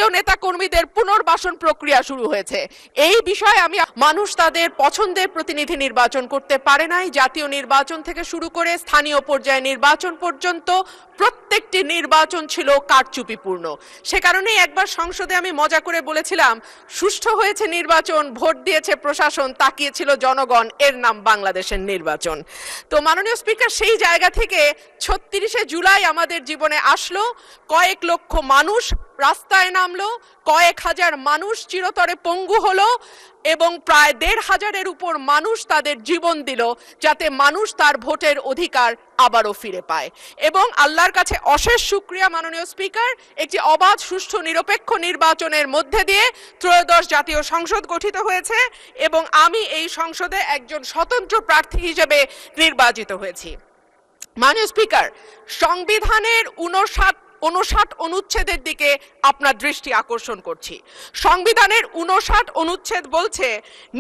দলীয় নেতাকর্মীদের পুনর্বাসন প্রক্রিয়া শুরু হয়েছে। এই বিষয়ে আমি মানুষ তাদের পছন্দের প্রতিনিধি নির্বাচন করতে পারে নাই। জাতীয় নির্বাচন থেকে শুরু করে স্থানীয় পর্যায়ে নির্বাচন পর্যন্ত প্রত্যেকটি নির্বাচন ছিল কারচুপিপূর্ণ। সে কারণেই একবার সংসদে আমি মজা করে বলেছিলাম, সুষ্ঠু হয়েছে নির্বাচন, ভোট দিয়েছে প্রশাসন, তাকিয়েছিল জনগণ, এর নাম বাংলাদেশের নির্বাচন। তো মাননীয় স্পিকার, সেই জায়গা থেকে ৩৬শে জুলাই আমাদের জীবনে আসলো, কয়েক লক্ষ মানুষ রাস্তায় নামলো, কয়েক হাজার মানুষ চিরতরে পঙ্গু হলো এবং প্রায় ১৫০০-এর উপর মানুষ তাদের জীবন দিল যাতে মানুষ তার ভোটের অধিকার আবারও ফিরে পায়। এবং আল্লাহর কাছে অশেষ শুকরিয়া মাননীয় স্পিকার, একটি অবাধ, সুষ্ঠু, নিরপেক্ষ নির্বাচনের মধ্যে দিয়ে ত্রয়োদশ জাতীয় সংসদ গঠিত হয়েছে এবং আমি এই সংসদে একজন স্বতন্ত্র প্রার্থী হিসেবে নির্বাচিত হয়েছি। মাননীয় স্পিকার, সংবিধানের ৫৯ অনুচ্ছেদের দিকে আপনার দৃষ্টি আকর্ষণ করছি। সংবিধানের ৫৯ অনুচ্ছেদ বলছে,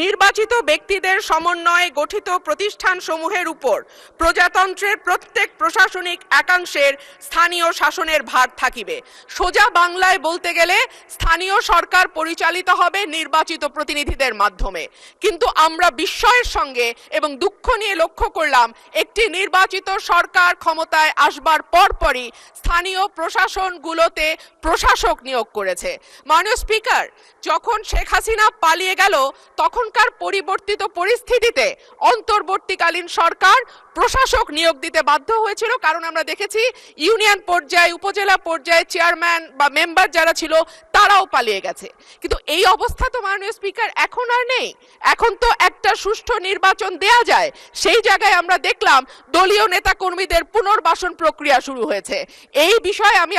নির্বাচিত ব্যক্তিদের সমন্বয়ে গঠিত প্রতিষ্ঠান সমূহের উপর প্রজাতন্ত্রের প্রত্যেক প্রশাসনিক একাংশের স্থানীয় শাসনের ভার থাকিবে। সোজা বাংলায় বলতে গেলে স্থানীয় সরকার পরিচালিত হবে নির্বাচিত প্রতিনিধিদের মাধ্যমে। কিন্তু আমরা বিস্ময়ের সঙ্গে এবং দুঃখ নিয়ে লক্ষ্য করলাম, একটি নির্বাচিত সরকার ক্ষমতায় আসবার পরপরই স্থানীয় প্রশাসনগুলোতে প্রশাসক নিয়োগ করেছে। মাননীয় স্পিকার, যখন শেখ হাসিনা পালিয়ে গেল তখনকার পরিবর্তিত পরিস্থিতিতে অন্তর্বর্তীকালীন সরকার প্রশাসক নিয়োগ দিতে বাধ্য হয়েছিল, কারণ আমরা দেখেছি ইউনিয়ন পর্যায়ে, উপজেলা পর্যায়ে চেয়ারম্যান বা মেম্বার যারা ছিল তারাও পালিয়ে গেছে। কিন্তু এই অবস্থা তো মাননীয় স্পিকার এখন আর নেই। এখন তো একটা সুষ্ঠু নির্বাচন দেয়া যায়। সেই জায়গায় আমরা দেখলাম দলীয় নেতাকর্মীদের পুনর্বাসন প্রক্রিয়া শুরু হয়েছে। এই বিষয়ে আমি